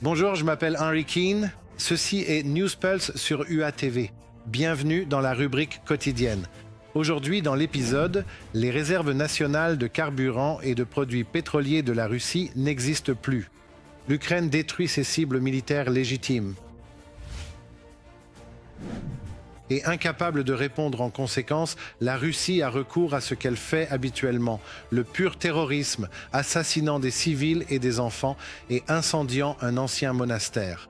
Bonjour, je m'appelle Henry Keane. Ceci est Newspulse sur UATV. Bienvenue dans la rubrique quotidienne. Aujourd'hui, dans l'épisode, les réserves nationales de carburant et de produits pétroliers de la Russie n'existent plus. L'Ukraine détruit ses cibles militaires légitimes. Et incapable de répondre en conséquence, la Russie a recours à ce qu'elle fait habituellement, le pur terrorisme, assassinant des civils et des enfants et incendiant un ancien monastère.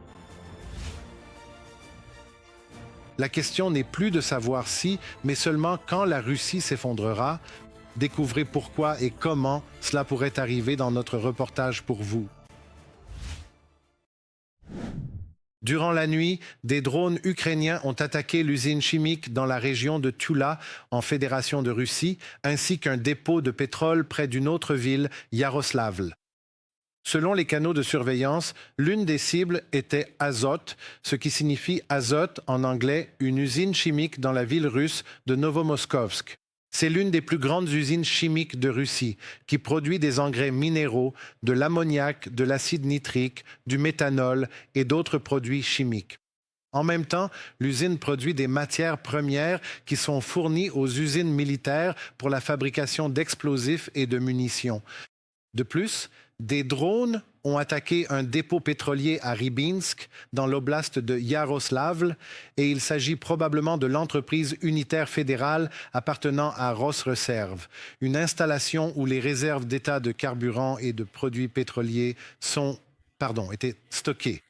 La question n'est plus de savoir si, mais seulement quand la Russie s'effondrera. Découvrez pourquoi et comment cela pourrait arriver dans notre reportage pour vous. Durant la nuit, des drones ukrainiens ont attaqué l'usine chimique dans la région de Tula, en Fédération de Russie, ainsi qu'un dépôt de pétrole près d'une autre ville, Yaroslavl. Selon les canaux de surveillance, l'une des cibles était Azot, ce qui signifie azote en anglais, une usine chimique dans la ville russe de Novomoskovsk. C'est l'une des plus grandes usines chimiques de Russie, qui produit des engrais minéraux, de l'ammoniac, de l'acide nitrique, du méthanol et d'autres produits chimiques. En même temps, l'usine produit des matières premières qui sont fournies aux usines militaires pour la fabrication d'explosifs et de munitions. De plus, des drones ont attaqué un dépôt pétrolier à Rybinsk, dans l'oblast de Yaroslavl, et il s'agit probablement de l'entreprise unitaire fédérale appartenant à Rosreserve, une installation où les réserves d'état de carburant et de produits pétroliers étaient stockées.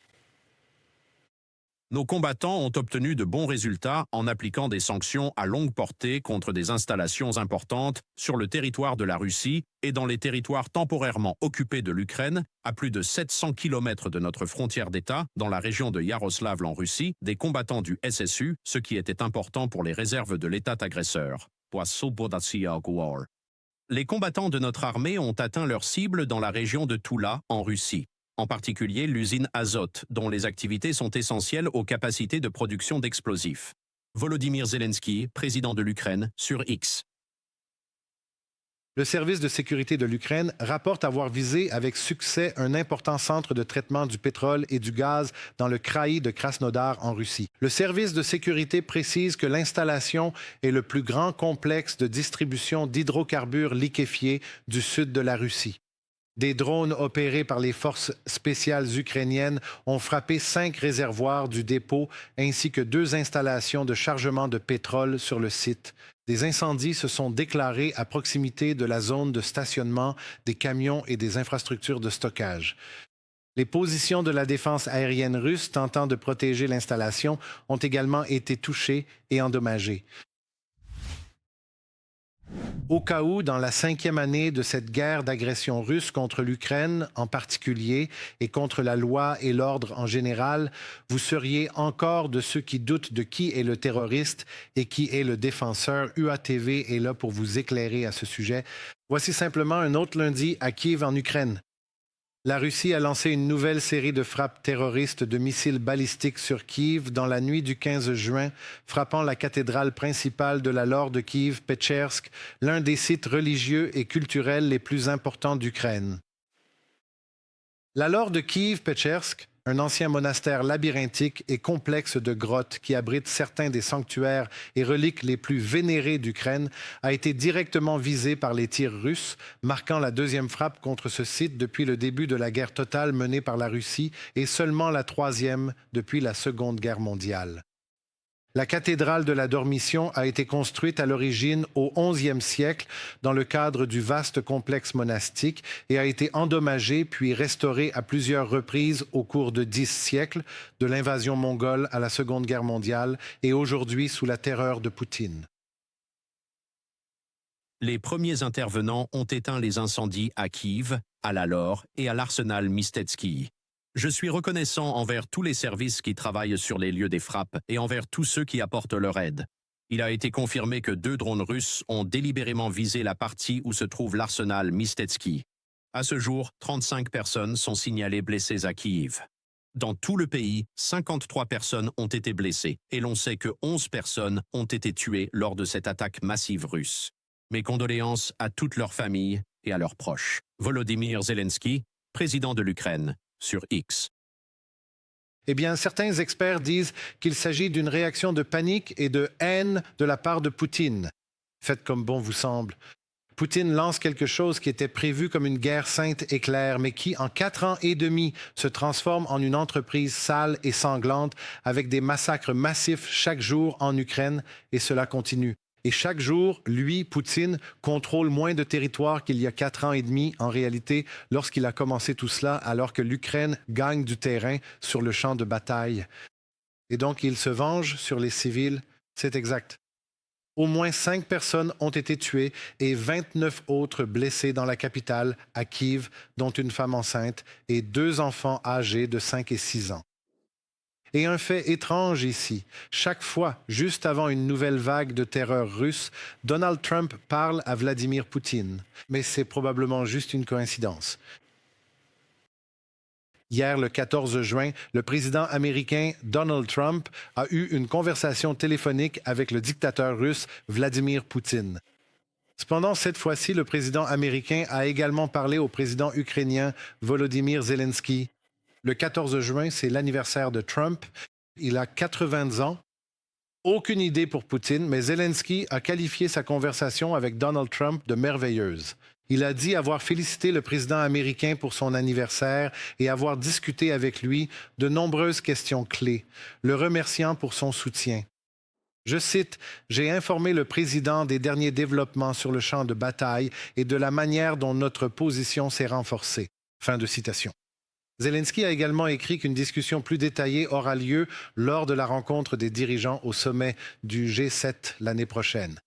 Nos combattants ont obtenu de bons résultats en appliquant des sanctions à longue portée contre des installations importantes sur le territoire de la Russie et dans les territoires temporairement occupés de l'Ukraine, à plus de 700 km de notre frontière d'État, dans la région de Yaroslavl en Russie, des combattants du SSU, ce qui était important pour les réserves de l'État agresseur. Les combattants de notre armée ont atteint leur cible dans la région de Tula, en Russie. En particulier l'usine Azot, dont les activités sont essentielles aux capacités de production d'explosifs. Volodymyr Zelensky, président de l'Ukraine, sur X. Le service de sécurité de l'Ukraine rapporte avoir visé avec succès un important centre de traitement du pétrole et du gaz dans le kraï de Krasnodar en Russie. Le service de sécurité précise que l'installation est le plus grand complexe de distribution d'hydrocarbures liquéfiés du sud de la Russie. Des drones opérés par les forces spéciales ukrainiennes ont frappé 5 réservoirs du dépôt ainsi que 2 installations de chargement de pétrole sur le site. Des incendies se sont déclarés à proximité de la zone de stationnement des camions et des infrastructures de stockage. Les positions de la défense aérienne russe tentant de protéger l'installation ont également été touchées et endommagées. Au cas où, dans la 5e année de cette guerre d'agression russe contre l'Ukraine en particulier et contre la loi et l'ordre en général, vous seriez encore de ceux qui doutent de qui est le terroriste et qui est le défenseur. UATV est là pour vous éclairer à ce sujet. Voici simplement un autre lundi à Kiev en Ukraine. La Russie a lancé une nouvelle série de frappes terroristes de missiles balistiques sur Kiev dans la nuit du 15 juin, frappant la cathédrale principale de la Laure de Kiev, Pechersk, l'un des sites religieux et culturels les plus importants d'Ukraine. La Laure de Kiev, Pechersk, un ancien monastère labyrinthique et complexe de grottes qui abrite certains des sanctuaires et reliques les plus vénérés d'Ukraine, a été directement visé par les tirs russes, marquant la 2e frappe contre ce site depuis le début de la guerre totale menée par la Russie et seulement la 3e depuis la Seconde Guerre mondiale. La cathédrale de la Dormition a été construite à l'origine au XIe siècle dans le cadre du vaste complexe monastique et a été endommagée puis restaurée à plusieurs reprises au cours de 10 siècles, de l'invasion mongole à la Seconde Guerre mondiale et aujourd'hui sous la terreur de Poutine. Les premiers intervenants ont éteint les incendies à Kiev, à la Laure et à l'arsenal Mystetsky. Je suis reconnaissant envers tous les services qui travaillent sur les lieux des frappes et envers tous ceux qui apportent leur aide. Il a été confirmé que 2 drones russes ont délibérément visé la partie où se trouve l'arsenal Mystetsky. À ce jour, 35 personnes sont signalées blessées à Kiev. Dans tout le pays, 53 personnes ont été blessées et l'on sait que 11 personnes ont été tuées lors de cette attaque massive russe. Mes condoléances à toutes leurs familles et à leurs proches. Volodymyr Zelensky, président de l'Ukraine, sur X. Eh bien, certains experts disent qu'il s'agit d'une réaction de panique et de haine de la part de Poutine. Faites comme bon vous semble. Poutine lance quelque chose qui était prévu comme une guerre sainte et claire, mais qui, en 4 ans et demi, se transforme en une entreprise sale et sanglante avec des massacres massifs chaque jour en Ukraine, et cela continue. Et chaque jour, lui, Poutine, contrôle moins de territoire qu'il y a 4 ans et demi, en réalité, lorsqu'il a commencé tout cela, alors que l'Ukraine gagne du terrain sur le champ de bataille. Et donc, il se venge sur les civils, c'est exact. Au moins 5 personnes ont été tuées et 29 autres blessées dans la capitale, à Kiev, dont une femme enceinte et 2 enfants âgés de 5 et 6 ans. Et un fait étrange ici, chaque fois, juste avant une nouvelle vague de terreur russe, Donald Trump parle à Vladimir Poutine. Mais c'est probablement juste une coïncidence. Hier, le 14 juin, le président américain Donald Trump a eu une conversation téléphonique avec le dictateur russe Vladimir Poutine. Cependant, cette fois-ci, le président américain a également parlé au président ukrainien Volodymyr Zelensky. Le 14 juin, c'est l'anniversaire de Trump. Il a 80 ans. Aucune idée pour Poutine, mais Zelensky a qualifié sa conversation avec Donald Trump de merveilleuse. Il a dit avoir félicité le président américain pour son anniversaire et avoir discuté avec lui de nombreuses questions clés, le remerciant pour son soutien. Je cite, « J'ai informé le président des derniers développements sur le champ de bataille et de la manière dont notre position s'est renforcée. » Fin de citation. Zelensky a également écrit qu'une discussion plus détaillée aura lieu lors de la rencontre des dirigeants au sommet du G7 l'année prochaine.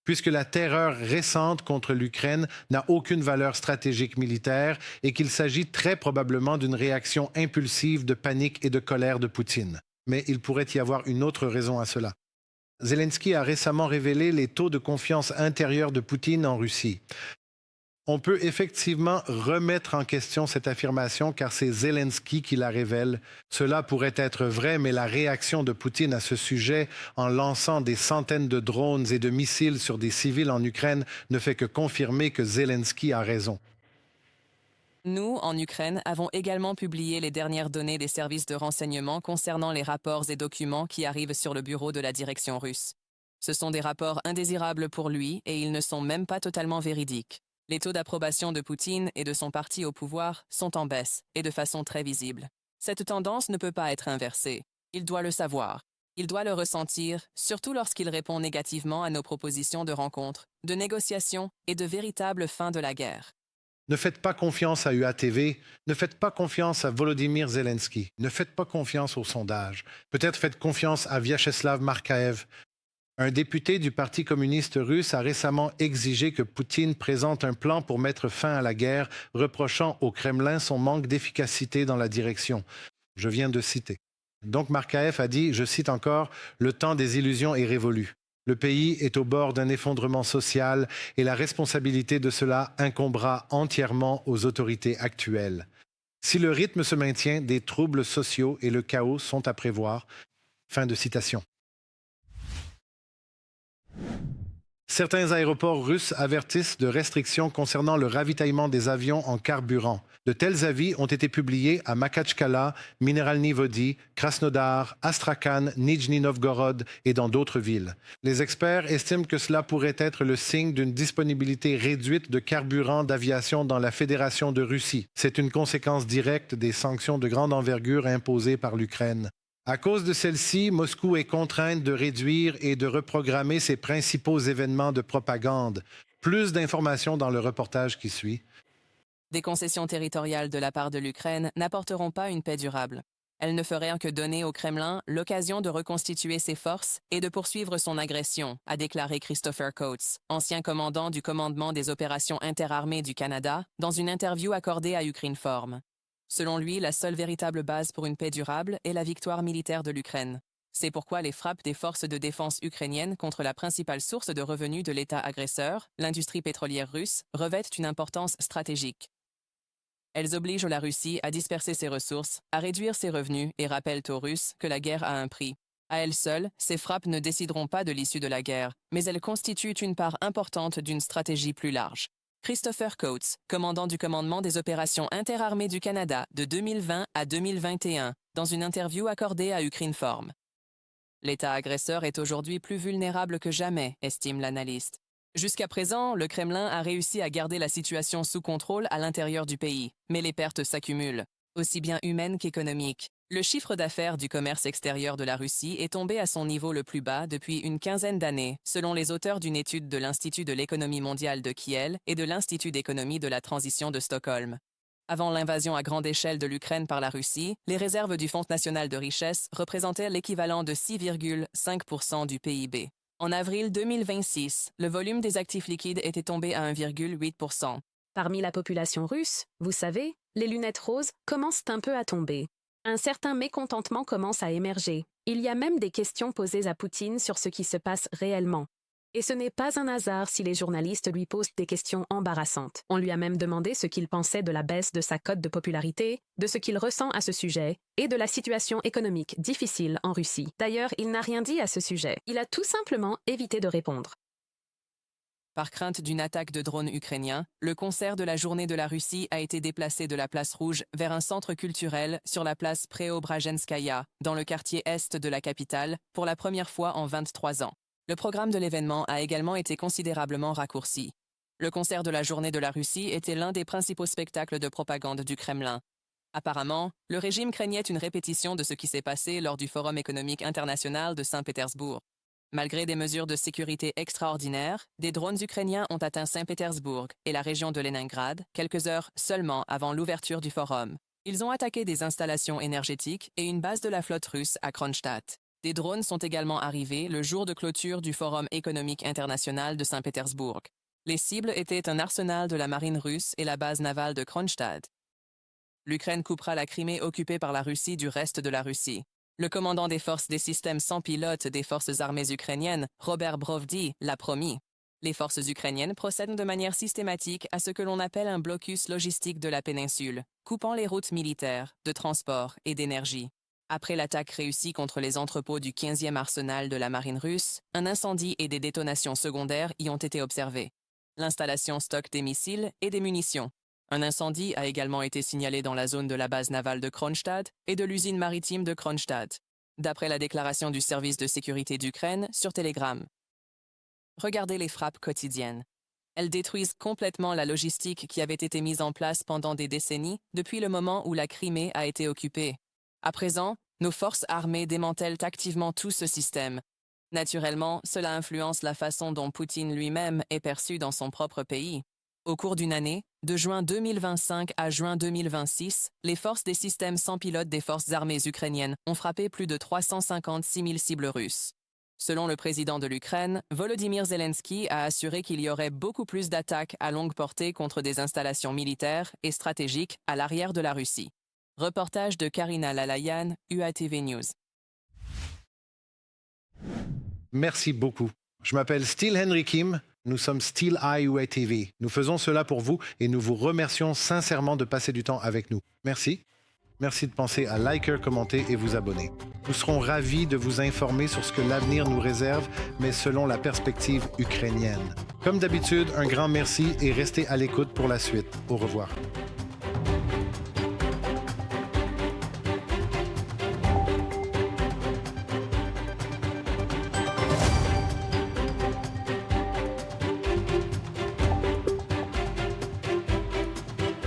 Puisque la terreur récente contre l'Ukraine n'a aucune valeur stratégique militaire et qu'il s'agit très probablement d'une réaction impulsive de panique et de colère de Poutine. Mais il pourrait y avoir une autre raison à cela. Zelensky a récemment révélé les taux de confiance intérieure de Poutine en Russie. On peut effectivement remettre en question cette affirmation car c'est Zelensky qui la révèle. Cela pourrait être vrai, mais la réaction de Poutine à ce sujet, en lançant des centaines de drones et de missiles sur des civils en Ukraine, ne fait que confirmer que Zelensky a raison. Nous, en Ukraine, avons également publié les dernières données des services de renseignement concernant les rapports et documents qui arrivent sur le bureau de la direction russe. Ce sont des rapports indésirables pour lui et ils ne sont même pas totalement véridiques. Les taux d'approbation de Poutine et de son parti au pouvoir sont en baisse, et de façon très visible. Cette tendance ne peut pas être inversée. Il doit le savoir. Il doit le ressentir, surtout lorsqu'il répond négativement à nos propositions de rencontres, de négociations et de véritable fin de la guerre. Ne faites pas confiance à UATV, ne faites pas confiance à Volodymyr Zelensky, ne faites pas confiance aux sondages. Peut-être faites confiance à Vyacheslav Markaev. Un député du Parti communiste russe a récemment exigé que Poutine présente un plan pour mettre fin à la guerre, reprochant au Kremlin son manque d'efficacité dans la direction. Je viens de citer. Donc Markaev a dit, je cite encore, « Le temps des illusions est révolu. Le pays est au bord d'un effondrement social et la responsabilité de cela incombera entièrement aux autorités actuelles. Si le rythme se maintient, des troubles sociaux et le chaos sont à prévoir. » Fin de citation. Certains aéroports russes avertissent de restrictions concernant le ravitaillement des avions en carburant. De tels avis ont été publiés à Makhatchkala, Mineralny Vody, Krasnodar, Astrakhan, Nijni Novgorod et dans d'autres villes. Les experts estiment que cela pourrait être le signe d'une disponibilité réduite de carburant d'aviation dans la Fédération de Russie. C'est une conséquence directe des sanctions de grande envergure imposées par l'Ukraine. À cause de celle-ci, Moscou est contrainte de réduire et de reprogrammer ses principaux événements de propagande. Plus d'informations dans le reportage qui suit. Des concessions territoriales de la part de l'Ukraine n'apporteront pas une paix durable. Elles ne feraient que donner au Kremlin l'occasion de reconstituer ses forces et de poursuivre son agression, a déclaré Christopher Coates, ancien commandant du commandement des opérations interarmées du Canada, dans une interview accordée à Ukrinform. Selon lui, la seule véritable base pour une paix durable est la victoire militaire de l'Ukraine. C'est pourquoi les frappes des forces de défense ukrainiennes contre la principale source de revenus de l'État agresseur, l'industrie pétrolière russe, revêtent une importance stratégique. Elles obligent la Russie à disperser ses ressources, à réduire ses revenus et rappellent aux Russes que la guerre a un prix. À elles seules, ces frappes ne décideront pas de l'issue de la guerre, mais elles constituent une part importante d'une stratégie plus large. Christopher Coates, commandant du commandement des opérations interarmées du Canada de 2020 à 2021, dans une interview accordée à Ukrinform. L'État agresseur est aujourd'hui plus vulnérable que jamais, estime l'analyste. Jusqu'à présent, le Kremlin a réussi à garder la situation sous contrôle à l'intérieur du pays, mais les pertes s'accumulent, aussi bien humaines qu'économiques. Le chiffre d'affaires du commerce extérieur de la Russie est tombé à son niveau le plus bas depuis une quinzaine d'années, selon les auteurs d'une étude de l'Institut de l'économie mondiale de Kiel et de l'Institut d'économie de la transition de Stockholm. Avant l'invasion à grande échelle de l'Ukraine par la Russie, les réserves du Fonds national de richesse représentaient l'équivalent de 6,5% du PIB. En avril 2026, le volume des actifs liquides était tombé à 1,8%. Parmi la population russe, vous savez, les lunettes roses commencent un peu à tomber. Un certain mécontentement commence à émerger. Il y a même des questions posées à Poutine sur ce qui se passe réellement. Et ce n'est pas un hasard si les journalistes lui posent des questions embarrassantes. On lui a même demandé ce qu'il pensait de la baisse de sa cote de popularité, de ce qu'il ressent à ce sujet, et de la situation économique difficile en Russie. D'ailleurs, il n'a rien dit à ce sujet. Il a tout simplement évité de répondre. Par crainte d'une attaque de drones ukrainiens, le concert de la journée de la Russie a été déplacé de la place Rouge vers un centre culturel sur la place Preobrajenskaya, dans le quartier est de la capitale, pour la première fois en 23 ans. Le programme de l'événement a également été considérablement raccourci. Le concert de la journée de la Russie était l'un des principaux spectacles de propagande du Kremlin. Apparemment, le régime craignait une répétition de ce qui s'est passé lors du Forum économique international de Saint-Pétersbourg. Malgré des mesures de sécurité extraordinaires, des drones ukrainiens ont atteint Saint-Pétersbourg et la région de Leningrad quelques heures seulement avant l'ouverture du forum. Ils ont attaqué des installations énergétiques et une base de la flotte russe à Kronstadt. Des drones sont également arrivés le jour de clôture du Forum économique international de Saint-Pétersbourg. Les cibles étaient un arsenal de la marine russe et la base navale de Kronstadt. L'Ukraine coupera la Crimée occupée par la Russie du reste de la Russie. Le commandant des forces des systèmes sans pilote des forces armées ukrainiennes, Robert Brovdi, l'a promis. Les forces ukrainiennes procèdent de manière systématique à ce que l'on appelle un blocus logistique de la péninsule, coupant les routes militaires, de transport et d'énergie. Après l'attaque réussie contre les entrepôts du 15e arsenal de la marine russe, un incendie et des détonations secondaires y ont été observés. L'installation stocke des missiles et des munitions. Un incendie a également été signalé dans la zone de la base navale de Kronstadt et de l'usine maritime de Kronstadt, d'après la déclaration du service de sécurité d'Ukraine sur Telegram. Regardez les frappes quotidiennes. Elles détruisent complètement la logistique qui avait été mise en place pendant des décennies depuis le moment où la Crimée a été occupée. À présent, nos forces armées démantèlent activement tout ce système. Naturellement, cela influence la façon dont Poutine lui-même est perçu dans son propre pays. Au cours d'une année, de juin 2025 à juin 2026, les forces des systèmes sans pilote des forces armées ukrainiennes ont frappé plus de 356 000 cibles russes. Selon le président de l'Ukraine, Volodymyr Zelensky a assuré qu'il y aurait beaucoup plus d'attaques à longue portée contre des installations militaires et stratégiques à l'arrière de la Russie. Reportage de Karina Lalayan, UATV News. Merci beaucoup. Je m'appelle Steel Henry Kim. Nous sommes Steel Eye UATV. Nous faisons cela pour vous et nous vous remercions sincèrement de passer du temps avec nous. Merci. Merci de penser à liker, commenter et vous abonner. Nous serons ravis de vous informer sur ce que l'avenir nous réserve, mais selon la perspective ukrainienne. Comme d'habitude, un grand merci et restez à l'écoute pour la suite. Au revoir.